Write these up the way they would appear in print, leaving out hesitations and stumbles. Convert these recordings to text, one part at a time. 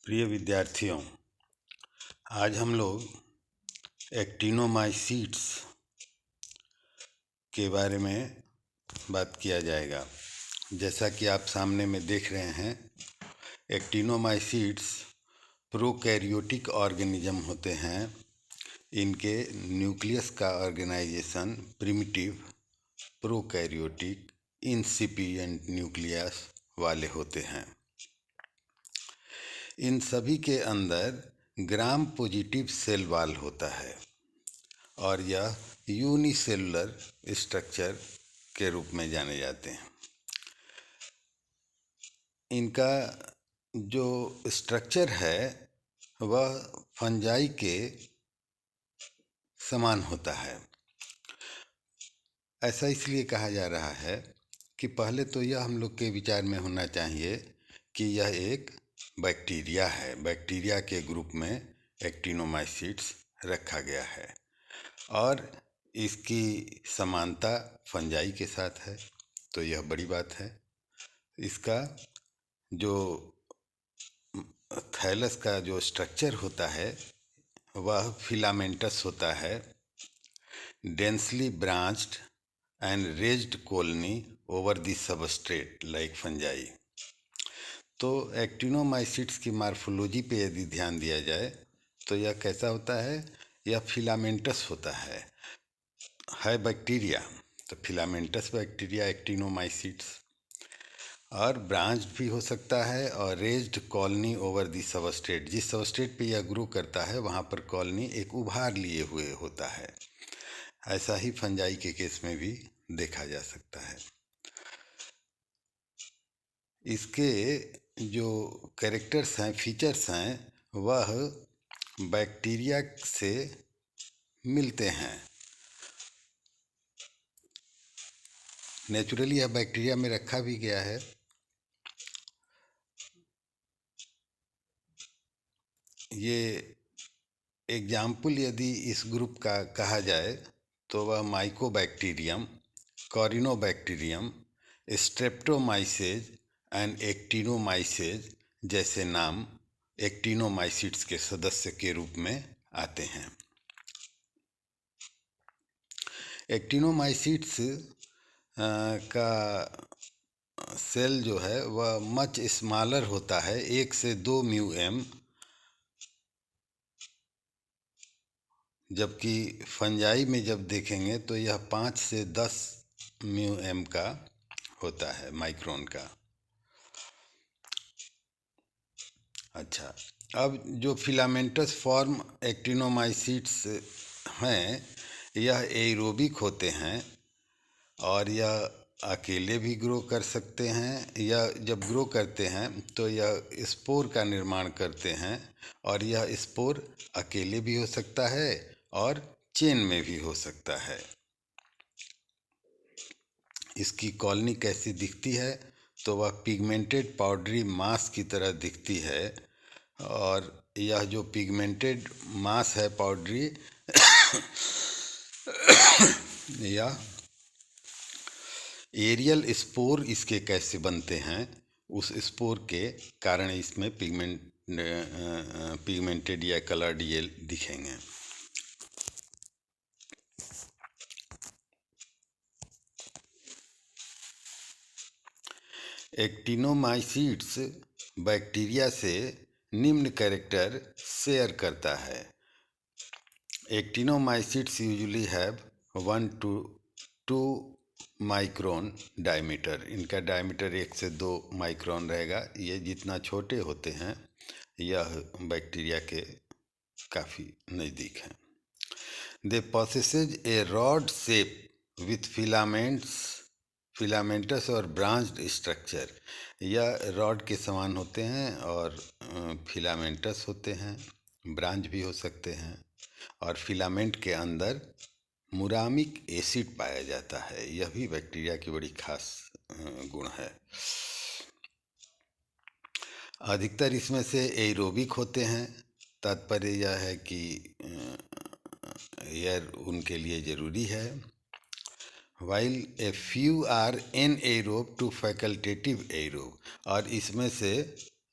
प्रिय विद्यार्थियों, आज हम लोग एक्टिनोमाइसीट्स के बारे में बात किया जाएगा। जैसा कि आप सामने में देख रहे हैं, एक्टिनोमाइसीट्स प्रोकैरियोटिक ऑर्गेनिज्म होते हैं। इनके न्यूक्लियस का ऑर्गेनाइजेशन प्रिमिटिव, प्रोकैरियोटिक, इंसिपिएंट न्यूक्लियस वाले होते हैं। इन सभी के अंदर ग्राम पॉजिटिव सेल वॉल होता है और यह यूनिसेलुलर स्ट्रक्चर के रूप में जाने जाते हैं। इनका जो स्ट्रक्चर है वह फंजाई के समान होता है। ऐसा इसलिए कहा जा रहा है कि पहले तो यह हम लोग के विचार में होना चाहिए कि यह एक बैक्टीरिया है। बैक्टीरिया के ग्रुप में एक्टिनोमाइसीट्स रखा गया है और इसकी समानता फंजाई के साथ है, तो यह बड़ी बात है। इसका जो थैलस का जो स्ट्रक्चर होता है वह फिलामेंटस होता है, densely branched and raised colony over the substrate like fungi. तो एक्टिनोमाइसीट्स की मार्फोलॉजी पे यदि ध्यान दिया जाए तो यह कैसा होता है? यह फिलामेंटस होता है बैक्टीरिया, तो फिलामेंटस बैक्टीरिया एक्टिनोमाइसीट्स, और ब्रांच भी हो सकता है और raised colony over the substrate. जिस सबस्ट्रेट पे यह ग्रो करता है वहाँ पर कॉलोनी एक उभार लिए हुए होता है। ऐसा ही फंजाई के केस में भी देखा जा सकता है। इसके जो कैरेक्टर्स हैं, फीचर्स हैं, वह बैक्टीरिया से मिलते हैं। नेचुरली यह बैक्टीरिया में रखा भी गया है। ये एग्जाम्पल यदि इस ग्रुप का कहा जाए तो वह माइकोबैक्टीरियम, कॉरिनोबैक्टीरियम, स्ट्रेप्टोमाइसेज एंड एक्टिनोमाइसेज जैसे नाम एक्टिनोमाइसीट्स के सदस्य के रूप में आते हैं। एक्टिनोमाइसीट्स का सेल जो है वह मच स्मॉलर होता है, 1 से 2 μm, जबकि फंजाई में जब देखेंगे तो यह 5 से 10 μm का होता है, माइक्रोन का। अच्छा, अब जो फिलामेंटस फॉर्म एक्टिनोमाइसीट्स हैं, यह एरोबिक होते हैं और यह अकेले भी ग्रो कर सकते हैं, या जब ग्रो करते हैं तो यह स्पोर का निर्माण करते हैं और यह स्पोर अकेले भी हो सकता है और चेन में भी हो सकता है। इसकी कॉलोनी कैसी दिखती है? तो वह पिगमेंटेड पाउडरी मास की तरह दिखती है और यह जो पिगमेंटेड मास है पाउडरी या एरियल स्पोर इसके कैसे बनते हैं, उस स्पोर के कारण इसमें पिगमेंटेड या कलर्ड ये दिखेंगे। एक्टिनोमाइसीट्स बैक्टीरिया से निम्न कैरेक्टर शेयर करता है। एक्टिनोमाइसीट्स usually have 1 to 2 micron diameter. इनका डायमीटर 1 से 2 माइक्रोन रहेगा। ये जितना छोटे होते हैं यह बैक्टीरिया के काफ़ी नज़दीक हैं। दे पोसेसेज ए रॉड शेप विथ फिलामेंटस और ब्रांच्ड स्ट्रक्चर। यह रॉड के समान होते हैं और फिलामेंटस होते हैं, ब्रांच भी हो सकते हैं, और फिलामेंट के अंदर मुरामिक एसिड पाया जाता है। यह भी बैक्टीरिया की बड़ी खास गुण है। अधिकतर इसमें से एरोबिक होते हैं। तात्पर्य यह है कि एयर उनके लिए ज़रूरी है। While a few are anaerobe to facultative aerobe, और इसमें से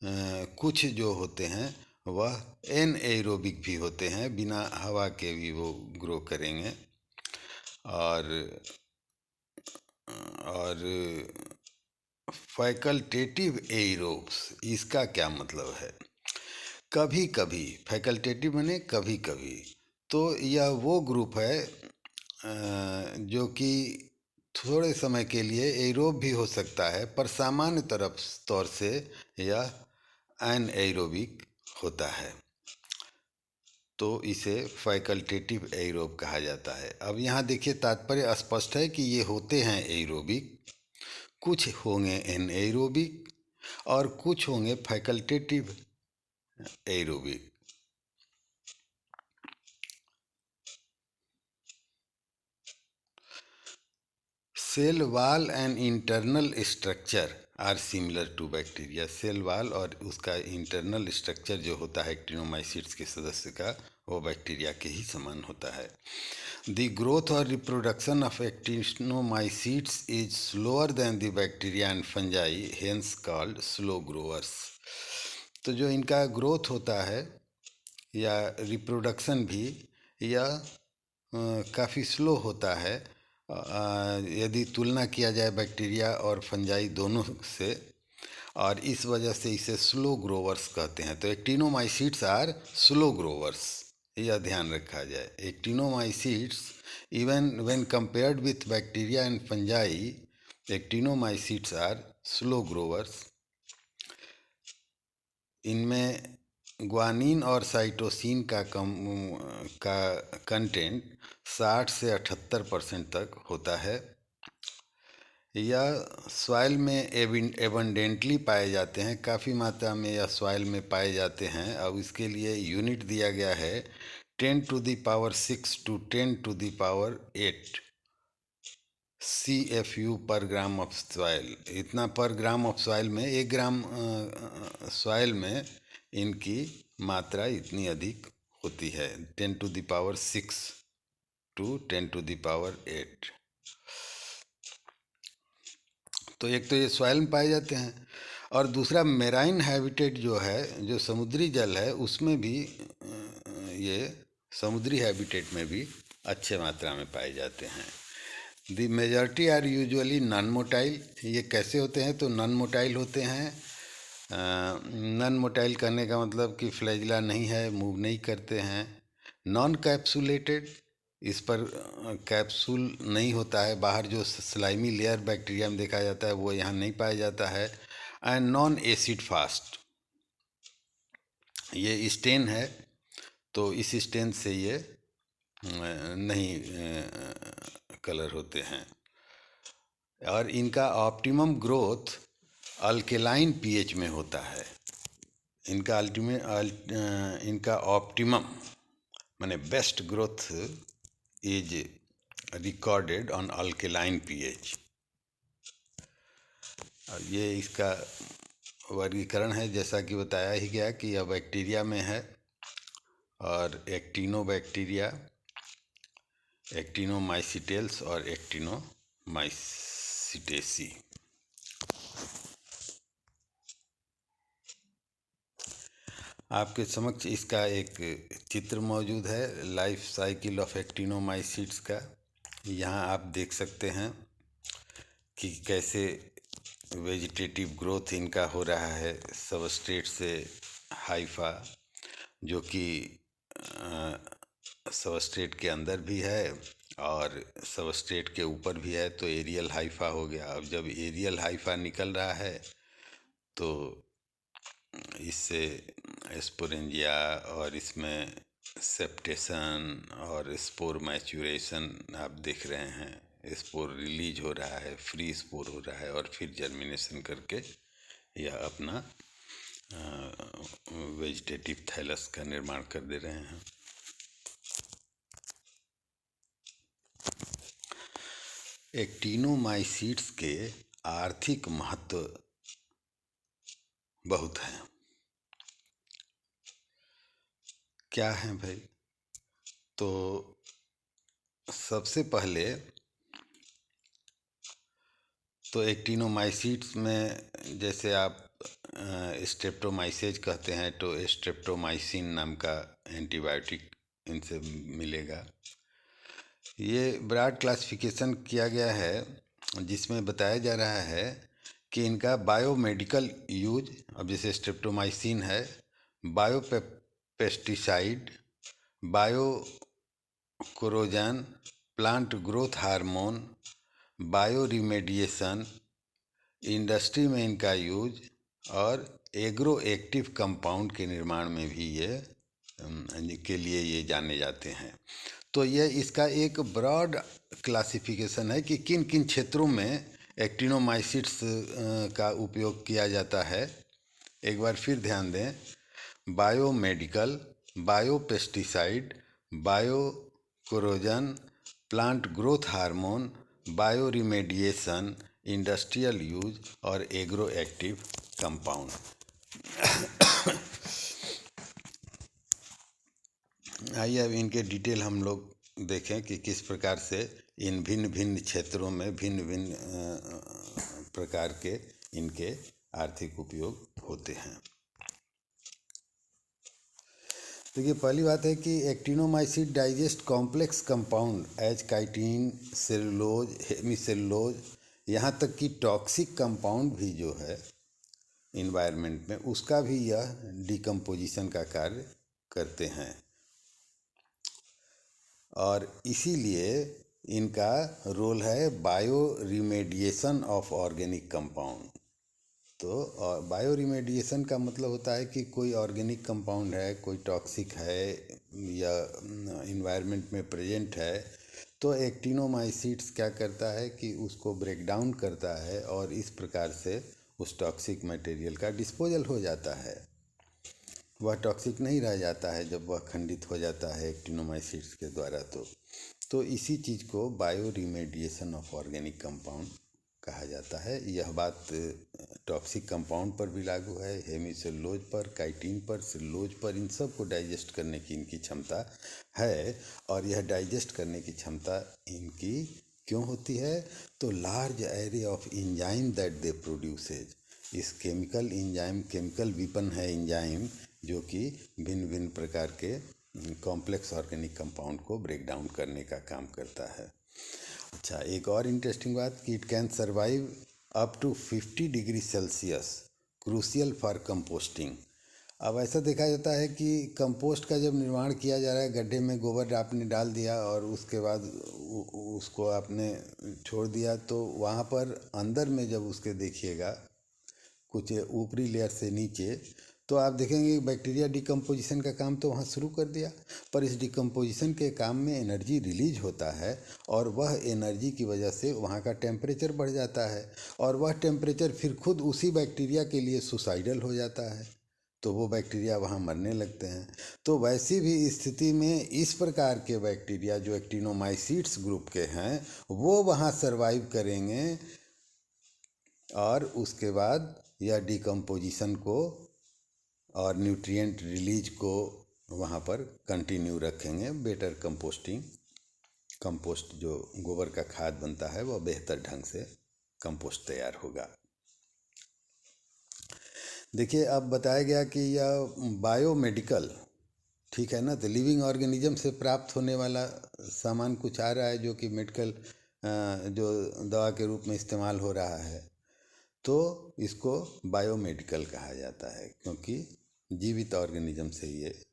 कुछ जो होते हैं वह एनएरोबिक भी होते हैं, बिना हवा के भी वो ग्रो करेंगे। और और फैकल्टेटिव एरोब्स, इसका क्या मतलब है? कभी कभी, फैकल्टेटिव माने कभी कभी, तो यह वो ग्रुप है जो कि थोड़े समय के लिए एरोब भी हो सकता है, पर सामान्य तौर से यह एनएरोबिक होता है, तो इसे फैकल्टेटिव एरोब कहा जाता है। अब यहाँ देखिए, तात्पर्य स्पष्ट है कि ये होते हैं एरोबिक, कुछ होंगे एनएरोबिक और कुछ होंगे facultative aerobic. Cell wall and internal structure are similar to bacteria. Cell wall और उसका इंटरनल स्ट्रक्चर जो होता है एक्टिनोमाइसीट्स के सदस्य का, वो बैक्टीरिया के ही समान होता है। द ग्रोथ और reproduction of एक्टिनोमाइसीट्स is slower then the bacteria and fungi, hence called slow growers. तो जो इनका ग्रोथ होता है या रिप्रोडक्शन भी, यह काफ़ी स्लो होता है यदि तुलना किया जाए बैक्टीरिया और फंजाई दोनों से, और इस वजह से इसे स्लो ग्रोवर्स कहते हैं। तो एक्टिनोमाइसीट्स आर स्लो ग्रोवर्स, यह ध्यान रखा जाए। Actinomycetes, even when compared with bacteria and fungi, actinomycetes are slow growers. इनमें ग्वानिन और साइटोसिन का कंटेंट 60 से 78% तक होता है। यह सॉइल में एबंडेंटली पाए जाते हैं, काफ़ी मात्रा में यह सॉइल में पाए जाते हैं। अब इसके लिए यूनिट दिया गया है 10⁶ to 10⁸ CFU पर ग्राम ऑफ सॉइल। इतना पर ग्राम ऑफ सॉइल में, 1 ग्राम सॉइल में इनकी मात्रा इतनी अधिक होती है, 10⁶ to 10⁸। तो एक तो ये सॉइल में पाए जाते हैं, और दूसरा मेराइन हैबिटेट जो है, जो समुद्री जल है, उसमें भी ये समुद्री हैबिटेट में भी अच्छे मात्रा में पाए जाते हैं। The majority are usually non motile. ये कैसे होते हैं? तो नॉन मोटाइल होते हैं। नॉन मोटाइल करने का मतलब कि फ्लैजिला नहीं है, मूव नहीं करते हैं। नॉन कैप्सुलेटेड, इस पर कैप्सूल नहीं होता है, बाहर जो स्लाइमी लेयर बैक्टीरिया में देखा जाता है वो यहाँ नहीं पाया जाता है। एंड नॉन एसिड फास्ट, ये स्टेन है, तो इस स्टेन से ये नहीं कलर होते हैं। और इनका ऑप्टिमम ग्रोथ अल्केलाइन पीएच में होता है। इनका ऑप्टिमम माने best growth is recorded on alkaline pH. और ये इसका वर्गीकरण है, जैसा कि बताया ही गया कि यह बैक्टीरिया में है। और एक्टिनोबैक्टीरिया, एक्टिनोमाइसिटेल्स और एक्टिनोमाइसिटेसी। आपके समक्ष इसका एक चित्र मौजूद है, लाइफ साइकिल ऑफ एक्टिनोमाइसीट्स का। यहाँ आप देख सकते हैं कि कैसे वेजिटेटिव ग्रोथ इनका हो रहा है सबस्ट्रेट से हाइफा, जो कि सबस्ट्रेट के अंदर भी है और सबस्ट्रेट के ऊपर भी है, तो एरियल हाइफा हो गया। अब जब एरियल हाइफा निकल रहा है तो इससे स्पोरेंजिया, और इसमें सेप्टेशन और स्पोर मैच्यूरेशन आप देख रहे हैं। स्पोर रिलीज हो रहा है, फ्री स्पोर हो रहा है, और फिर जर्मिनेशन करके यह अपना वेजिटेटिव थैलस का निर्माण कर दे रहे हैं। एक्टिनोमाइसीट्स के आर्थिक महत्व बहुत हैं। क्या है भाई? तो सबसे पहले तो एक्टिनोमाइसीट्स में, जैसे आप स्ट्रेप्टोमाइसेज कहते हैं तो स्ट्रेप्टोमाइसिन नाम का एंटीबायोटिक इनसे मिलेगा। ये ब्रॉड क्लासिफिकेशन किया गया है जिसमें बताया जा रहा है कि इनका बायोमेडिकल यूज, अब जैसे स्ट्रेप्टोमाइसिन है, biopesticide, bio corrosion, plant growth hormone, bio remediation, industry में इनका यूज, और एग्रो एक्टिव कंपाउंड के निर्माण में भी ये के लिए ये जाने जाते हैं। तो यह इसका एक ब्रॉड क्लासिफिकेशन है कि किन किन क्षेत्रों में एक्टिनोमाइसिट्स का उपयोग किया जाता है। एक बार फिर ध्यान दें, biomedical, biopesticide, bio corrosion, plant growth hormone, bio remediation, industrial use और एग्रो एक्टिव कंपाउंड। आइए अब इनके डिटेल हम लोग देखें कि किस प्रकार से इन भिन्न भिन्न क्षेत्रों में भिन्न भिन्न प्रकार के इनके आर्थिक उपयोग होते हैं। देखिए, पहली बात है कि actinomycete digest complex compound as chitin, cellulose, hemicellulose, यहाँ तक कि टॉक्सिक कंपाउंड भी जो है इन्वायरमेंट में, उसका भी यह डिकम्पोजिशन का कार्य करते हैं। और इसीलिए इनका रोल है bio remediation of organic compound. तो बायो रिमेडिएशन का मतलब होता है कि कोई ऑर्गेनिक कंपाउंड है, कोई टॉक्सिक है या इन्वायरमेंट में प्रेजेंट है, तो एक्टिनोमाइसिट्स क्या करता है कि उसको ब्रेक डाउन करता है और इस प्रकार से उस टॉक्सिक मटेरियल का डिस्पोजल हो जाता है। वह टॉक्सिक नहीं रह जाता है जब वह खंडित हो जाता है एक्टिनोमाइसिट्स के द्वारा। तो इसी चीज़ को bio remediation of organic compound कहा जाता है। यह बात टॉक्सिक कंपाउंड पर भी लागू है, हेमीसेलुलोज पर, काइटिन पर, सेलुलोज पर, इन सब को डाइजेस्ट करने की इनकी क्षमता है। और यह डाइजेस्ट करने की क्षमता इनकी क्यों होती है? तो large array of enzyme that they produces, इस केमिकल एंजाइम, केमिकल वीपन है एंजाइम, जो कि भिन्न भिन्न प्रकार के कॉम्प्लेक्स ऑर्गेनिक कंपाउंड को ब्रेक डाउन करने का काम करता है। अच्छा, एक और इंटरेस्टिंग बात कि it can survive up to 50 degree Celsius, crucial for composting. अब ऐसा देखा जाता है कि कंपोस्ट का जब निर्माण किया जा रहा है, गड्ढे में गोबर आपने डाल दिया और उसके बाद उसको आपने छोड़ दिया, तो वहाँ पर अंदर में जब उसके देखिएगा कुछ ऊपरी लेयर से नीचे, तो आप देखेंगे कि बैक्टीरिया डिकम्पोजिशन का काम तो वहाँ शुरू कर दिया, पर इस डिकम्पोजिशन के काम में एनर्जी रिलीज होता है और वह एनर्जी की वजह से वहाँ का टेम्परेचर बढ़ जाता है और वह टेम्परेचर फिर खुद उसी बैक्टीरिया के लिए सुसाइडल हो जाता है, तो वो बैक्टीरिया वहाँ मरने लगते हैं। तो वैसी भी स्थिति में इस प्रकार के बैक्टीरिया जो एक्टिनोमाइसिट्स ग्रुप के हैं वो वहाँ सर्वाइव करेंगे और उसके बाद यह डिकम्पोजिशन को और न्यूट्रिएंट रिलीज को वहाँ पर कंटिन्यू रखेंगे। बेटर कंपोस्टिंग, कंपोस्ट जो गोबर का खाद बनता है वह बेहतर ढंग से कंपोस्ट तैयार होगा। देखिए, अब बताया गया कि यह बायोमेडिकल, ठीक है ना, तो लिविंग ऑर्गेनिज्म से प्राप्त होने वाला सामान कुछ आ रहा है जो कि मेडिकल जो दवा के रूप में इस्तेमाल हो रहा है, तो इसको बायोमेडिकल कहा जाता है क्योंकि जीवित ऑर्गेनिज्म से ये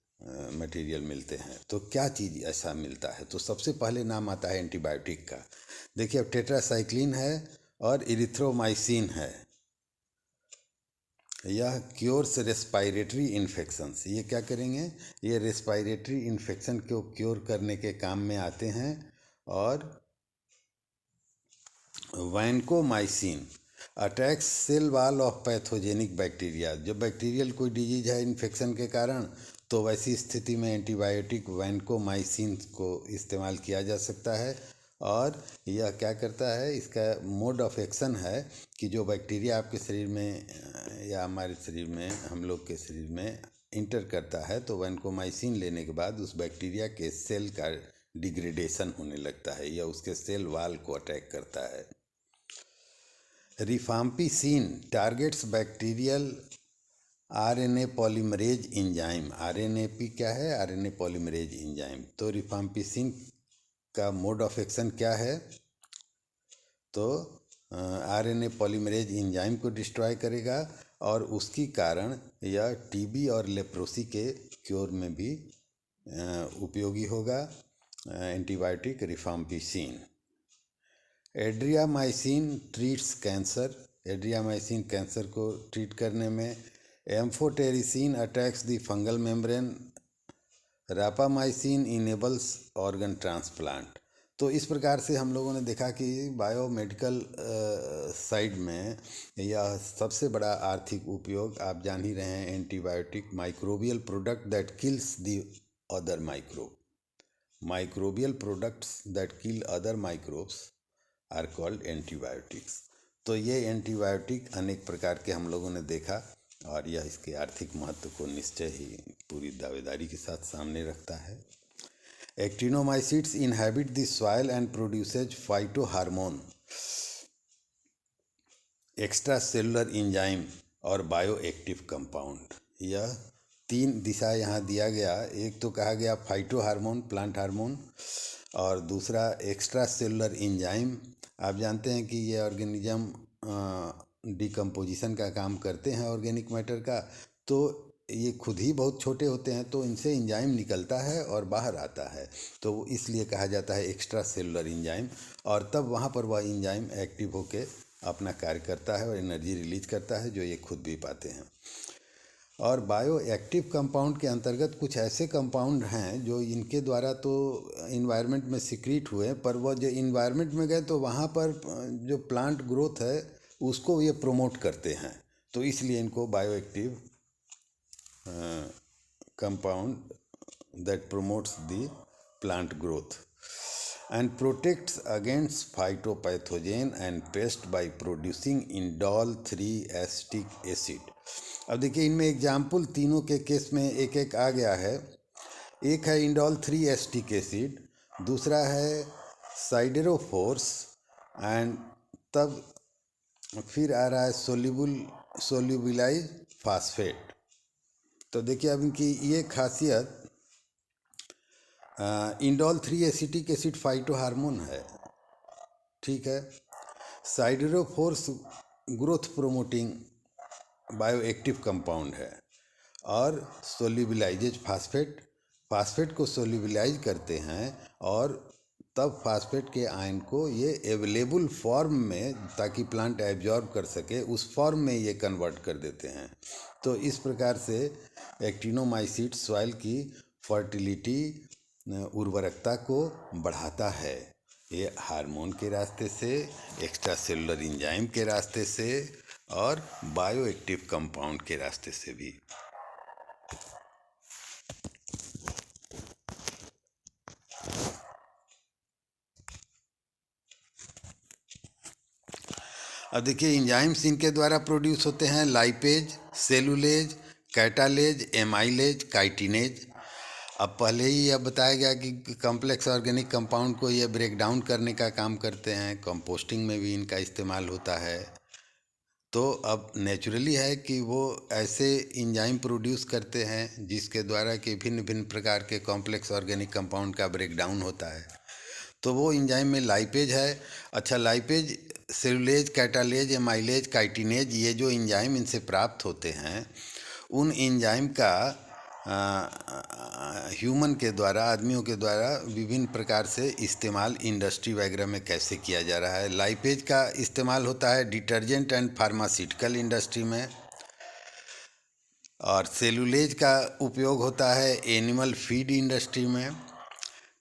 मटेरियल मिलते हैं। तो क्या चीज़ ऐसा मिलता है? तो सबसे पहले नाम आता है एंटीबायोटिक का। देखिए, अब टेट्रासाइक्लिन है और इरिथ्रोमाइसिन है। यह क्योर्स रेस्पायरेटरी इन्फेक्शंस, ये क्या करेंगे? ये रेस्पायरेटरी इन्फेक्शन को क्योर करने के काम में आते हैं। और vancomycin attacks cell wall of pathogenic bacteria, जब बैक्टीरियल कोई डिजीज है इन्फेक्शन के कारण, तो वैसी स्थिति में एंटीबायोटिक वैनकोमाइसिन को इस्तेमाल किया जा सकता है। और यह क्या करता है, इसका मोड ऑफ एक्शन है कि जो बैक्टीरिया आपके शरीर में या हमारे शरीर में, हम लोग के शरीर में इंटर करता है, तो वैनकोमाइसिन लेने के बाद उस बैक्टीरिया के सेल का डिग्रेडेशन होने लगता है या उसके सेल वॉल को अटैक करता है। Rifampicin targets bacterial RNA polymerase enzyme. RNAP क्या है? RNA polymerase enzyme. तो रिफाम्पिसिन का मोड ऑफ एक्शन क्या है? तो आरएनए पॉलीमरेज एंजाइम को डिस्ट्रॉय करेगा और उसकी कारण यह टीबी और लेप्रोसी के क्योर में भी उपयोगी होगा antibiotic rifampicin. Adriamycin treats cancer. Adriamycin cancer को ट्रीट करने में। Amphotericin attacks the fungal membrane. Rapamycin enables organ transplant. तो इस प्रकार से हम लोगों ने देखा कि बायोमेडिकल साइड में यह सबसे बड़ा आर्थिक उपयोग आप जान ही रहे हैं, antibiotic microbial product that kills the other microbe. Microbial products that kill other microbes are called antibiotics. तो ये एंटीबायोटिक अनेक प्रकार के हम लोगों ने देखा और यह इसके आर्थिक महत्व को निश्चय ही पूरी दावेदारी के साथ सामने रखता है। Actinomycetes inhabit the soil and produces phytohormone, extra cellular enzyme और बायो एक्टिव कंपाउंड। यह तीन दिशा यहाँ दिया गया। एक तो कहा गया फाइटो हार्मोन, प्लांट हार्मोन, और दूसरा एक्स्ट्रा सेलुलर एंजाइम। आप जानते हैं कि ये ऑर्गेनिज्म डिकम्पोजिशन का काम करते हैं ऑर्गेनिक मैटर का, तो ये खुद ही बहुत छोटे होते हैं, तो इनसे एंजाइम निकलता है और बाहर आता है, तो इसलिए कहा जाता है एक्स्ट्रा सेलुलर एंजाइम। और तब वहाँ पर वह एंजाइम एक्टिव होके अपना कार्य करता है और एनर्जी रिलीज करता है, जो ये खुद भी पाते हैं। और बायो एक्टिव कंपाउंड के अंतर्गत कुछ ऐसे कंपाउंड हैं जो इनके द्वारा तो इन्वायरमेंट में सिक्रीट हुए, पर वह जो इन्वायरमेंट में गए तो वहाँ पर जो प्लांट ग्रोथ है उसको ये प्रोमोट करते हैं, तो इसलिए इनको bio active compound that promotes the plant growth and protects against phytopathogen and pest by producing indole 3 acetic acid। अब देखिए इनमें एग्जाम्पल तीनों के केस में एक एक आ गया है। एक है इंडोल 3 एसिटिक एसिड, दूसरा है साइडेरोफोर्स, एंड तब फिर आ रहा है सोल्यूबिलाइज फास्फेट। तो देखिए अब इनकी ये खासियत, indole 3 acetic acid phyto hormone है, ठीक है। Siderophores growth promoting bio active compound है, और सोल्यूबिलाइजेज फास्फेट, फास्फेट को सोल्यूबिलाइज करते हैं और तब फास्फेट के आयन को ये अवेलेबल फॉर्म में, ताकि प्लांट एब्जॉर्ब कर सके, उस फॉर्म में ये कन्वर्ट कर देते हैं। तो इस प्रकार से एक्टिनोमाइसिट सॉइल की फर्टिलिटी, उर्वरकता को बढ़ाता है। ये हार्मोन के रास्ते से, एक्स्ट्रा सेलुलर एंजाइम के रास्ते से और बायो एक्टिव कंपाउंड के रास्ते से भी। अब देखिए एंजाइम्स इनके द्वारा प्रोड्यूस होते हैं lipase, cellulase, catalase, amylase, chitinase. अब पहले ही यह बताया गया कि कॉम्प्लेक्स ऑर्गेनिक कंपाउंड को ये ब्रेक डाउन करने का काम करते हैं, कंपोस्टिंग में भी इनका इस्तेमाल होता है। तो अब नेचुरली है कि वो ऐसे एंजाइम प्रोड्यूस करते हैं जिसके द्वारा कि भिन्न भिन्न प्रकार के कॉम्प्लेक्स ऑर्गेनिक कंपाउंड का ब्रेक डाउन होता है। तो वो एंजाइम में लाइपेज है। अच्छा, lipase, cellulase, catalase, amylase, chitinase, ये जो एंजाइम इनसे प्राप्त होते हैं, उन एंजाइम का ह्यूमन के द्वारा, आदमियों के द्वारा विभिन्न प्रकार से इस्तेमाल इंडस्ट्री वगैरह में कैसे किया जा रहा है। लाइपेज का इस्तेमाल होता है डिटर्जेंट एंड फार्मास्यूटिकल इंडस्ट्री में, और सेलुलेज का उपयोग होता है एनिमल फीड इंडस्ट्री में।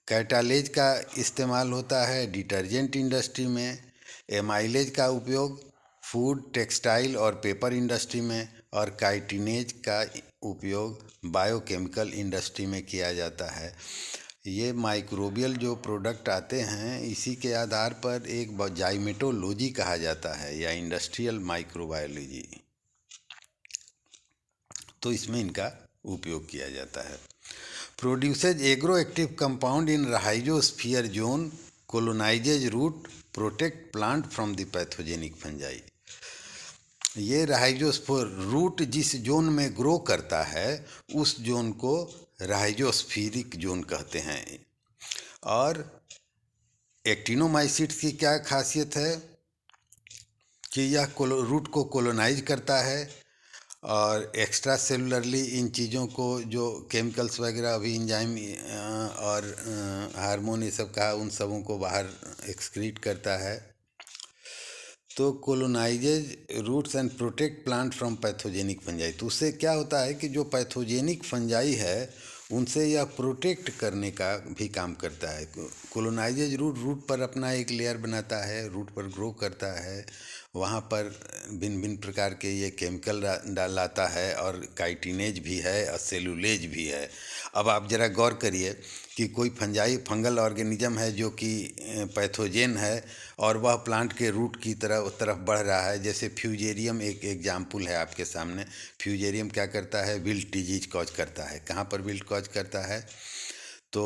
कैटालेज का इस्तेमाल होता है डिटर्जेंट इंडस्ट्री में। एमाइलेज का उपयोग फूड, टेक्सटाइल और पेपर इंडस्ट्री में, और काइटिनेज का उपयोग बायोकेमिकल इंडस्ट्री में किया जाता है। ये माइक्रोबियल जो प्रोडक्ट आते हैं, इसी के आधार पर एक जाइमेटोलॉजी कहा जाता है या इंडस्ट्रियल माइक्रोबायोलॉजी, तो इसमें इनका उपयोग किया जाता है। Produces agro active compound in rhizosphere zone, colonizes root, protect plant from the pathogenic fungi. ये राइजोस्फोर रूट जिस जोन में ग्रो करता है उस जोन को राइजोस्फीरिक जोन कहते हैं। और एक्टिनोमाइसिट्स की क्या खासियत है कि यह रूट को कोलोनाइज करता है और एक्स्ट्रा सेलुलरली इन चीज़ों को जो केमिकल्स वगैरह अभी इंजाइम और हार्मोन ये सब कहा उन सबों को बाहर एक्सक्रीट करता है। तो colonizes roots and protect plant from pathogenic fungi. तो उससे क्या होता है कि जो पैथोजेनिक फंजाई है उनसे यह प्रोटेक्ट करने का भी काम करता है। कोलोनाइजेज रूट पर अपना एक लेयर बनाता है, रूट पर ग्रो करता है, वहाँ पर भिन्न भिन्न प्रकार के ये केमिकल लाता है और काइटिनेज भी है और सेलुलेज भी है। अब आप ज़रा गौर करिए कि कोई फंगल ऑर्गेनिज्म है जो कि पैथोजेन है और वह प्लांट के रूट की तरफ बढ़ रहा है। जैसे फ्यूजेरियम एक एग्जाम्पल है आपके सामने। फ्यूजेरियम क्या करता है? विल्ट डिजीज कॉज करता है। कहाँ पर विल्ट कॉज करता है? तो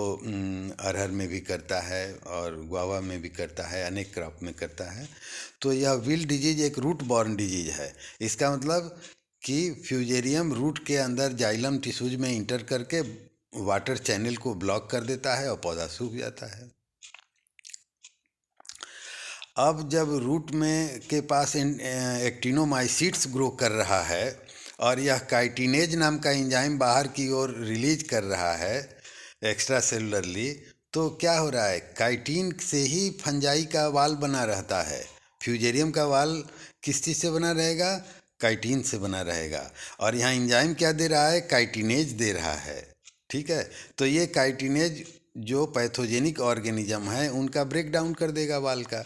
अरहर में भी करता है और गुआवा में भी करता है, अनेक क्रॉप में करता है। तो यह विल्ट डिजीज एक रूट बॉर्न डिजीज है। इसका मतलब कि फ्यूजेरियम रूट के अंदर जाइलम टिश्यूज में इंटर करके वाटर चैनल को ब्लॉक कर देता है और पौधा सूख जाता है। अब जब रूट में के पास एक्टिनोमाइसिट्स ग्रो कर रहा है और यह काइटिनेज नाम का एंजाइम बाहर की ओर रिलीज कर रहा है एक्स्ट्रा सेलुलरली, तो क्या हो रहा है? काइटिन से ही फंजाई का वाल बना रहता है। फ्यूजेरियम का वाल किस चीज़ से बना रहेगा? काइटिन से बना रहेगा। और यहाँ एंजाइम क्या दे रहा है? काइटिनेज दे रहा है। ठीक है, तो ये काइटिनेज जो पैथोजेनिक ऑर्गेनिज्म है उनका ब्रेक डाउन कर देगा वाल का।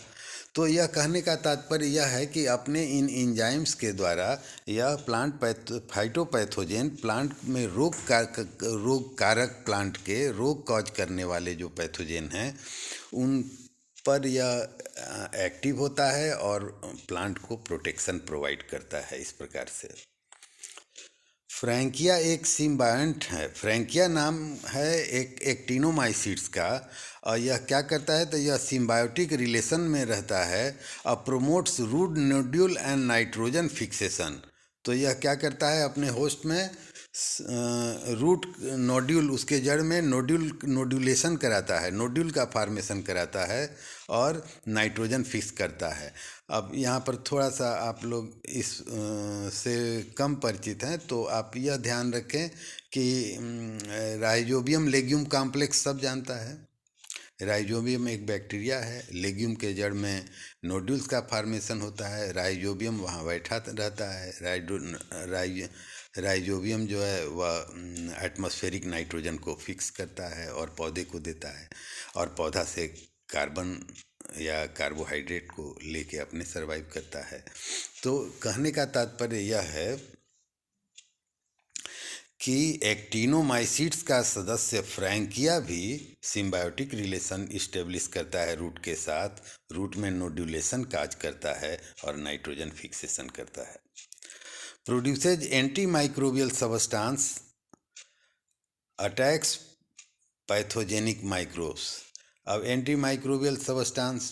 तो यह कहने का तात्पर्य यह है कि अपने इन एंजाइम्स के द्वारा यह प्लांट फाइटोपैथोजेन प्लांट में रोग कारक प्लांट के रोग कॉज करने वाले जो पैथोजेन हैं उन पर यह एक्टिव होता है और प्लांट को प्रोटेक्शन प्रोवाइड करता है इस प्रकार से। फ्रैंकिया एक सिम्बायंट है। फ्रैंकिया नाम है एक एक्टिनोमाइसिट्स का और यह क्या करता है? तो यह सिम्बायोटिक रिलेशन में रहता है और promotes root nodule and nitrogen fixation. तो यह क्या करता है? अपने होस्ट में रूट नोड्यूल, उसके जड़ में नोड्यूलेशन कराता है, नोड्यूल का फॉर्मेशन कराता है और नाइट्रोजन फिक्स करता है। अब यहाँ पर थोड़ा सा आप लोग इस से कम परिचित हैं तो आप यह ध्यान रखें कि राइजोबियम लेग्यूम कॉम्प्लेक्स सब जानता है। राइजोबियम एक बैक्टीरिया है, लेग्यूम के जड़ में नोड्यूल्स का फॉर्मेशन होता है, राइजोबियम वहाँ बैठा रहता है। राइजोबियम जो है वह एटमॉस्फेरिक नाइट्रोजन को फिक्स करता है और पौधे को देता है और पौधा से कार्बन या कार्बोहाइड्रेट को लेके अपने सर्वाइव करता है। तो कहने का तात्पर्य यह है कि एक्टिनोमाइसिट्स का सदस्य फ्रैंकिया भी सिम्बायोटिक रिलेशन इस्टेब्लिश करता है रूट के साथ, रूट में नोड्यूलेशन काज करता है और नाइट्रोजन फिक्सेशन करता है। Produces anti microbial substance attacks pathogenic microbes. अब एंटी माइक्रोबियल सबस्टांस,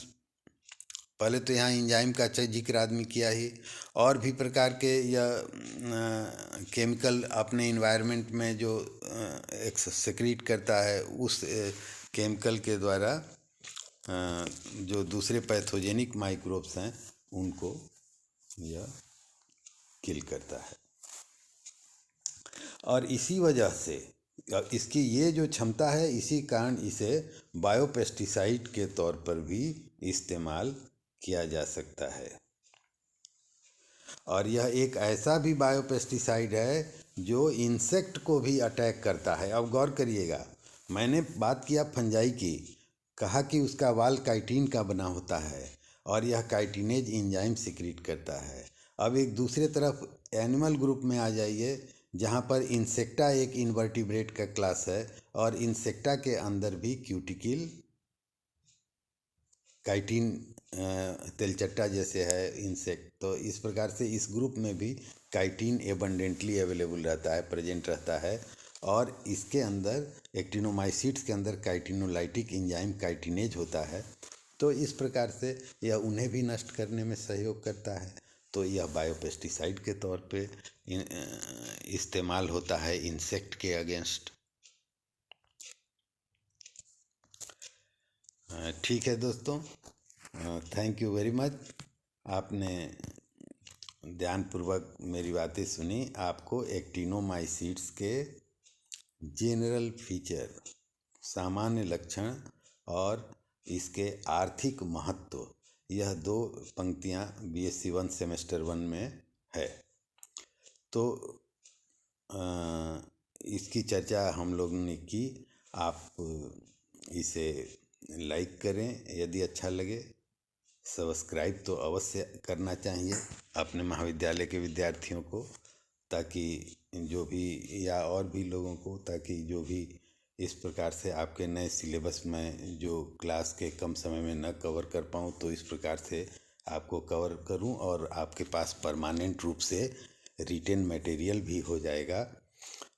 पहले तो यहाँ एंजाइम का जिक्र आदमी किया ही, और भी प्रकार के या केमिकल अपने इन्वायरमेंट में जो सेक्रीट करता है उस केमिकल के द्वारा जो दूसरे पैथोजेनिक माइक्रोब्स हैं उनको यह किल करता है। और इसी वजह से इसकी ये जो क्षमता है, इसी कारण इसे बायोपेस्टिसाइड के तौर पर भी इस्तेमाल किया जा सकता है। और यह एक ऐसा भी बायोपेस्टिसाइड है जो इंसेक्ट को भी अटैक करता है। अब गौर करिएगा, मैंने बात किया फंजाई की, कहा कि उसका वाल काइटिन का बना होता है और यह काइटिनेज एंजाइम सिक्रीट करता है। अब एक दूसरे तरफ एनिमल ग्रुप में आ जाइए जहाँ पर इंसेक्टा एक इनवर्टिब्रेट का क्लास है और इंसेक्टा के अंदर भी क्यूटिकल काइटिन तेलचट्टा जैसे है इंसेक्ट। तो इस प्रकार से इस ग्रुप में भी काइटिन एबंडेंटली अवेलेबल रहता है, प्रेजेंट रहता है। और इसके अंदर एक्टिनोमाइसिट्स के अंदर काइटिनोलाइटिक एंजाइम काइटिनेज होता है। तो इस प्रकार से यह उन्हें भी नष्ट करने में सहयोग करता है। तो यह बायोपेस्टिसाइड के तौर पे इस्तेमाल होता है इंसेक्ट के अगेंस्ट। ठीक है दोस्तों, थैंक यू वेरी मच। आपने ध्यानपूर्वक मेरी बातें सुनी। आपको एक्टिनोमाइसीट्स के जेनरल फीचर, सामान्य लक्षण और इसके आर्थिक महत्व, यह 2 पंक्तियाँ BSc 1 सेमेस्टर 1 में है। तो इसकी चर्चा हम लोगों ने की। आप इसे लाइक करें यदि अच्छा लगे, सब्सक्राइब तो अवश्य करना चाहिए अपने महाविद्यालय के विद्यार्थियों को, ताकि जो भी या और भी लोगों को, ताकि जो भी इस प्रकार से आपके नए सिलेबस में जो क्लास के कम समय में न कवर कर पाऊँ तो इस प्रकार से आपको कवर करूं और आपके पास परमानेंट रूप से रिटेन मटेरियल भी हो जाएगा,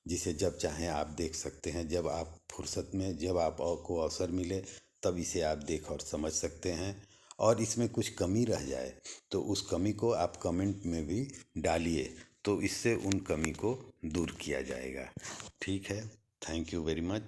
जिसे जब चाहें आप देख सकते हैं। जब आप फुर्सत में, जब आपको अवसर मिले तब इसे आप देख और समझ सकते हैं। और इसमें कुछ कमी रह जाए तो उस कमी को आप कमेंट में भी डालिए, तो इससे उन कमी को दूर किया जाएगा। ठीक है, थैंक यू वेरी मच।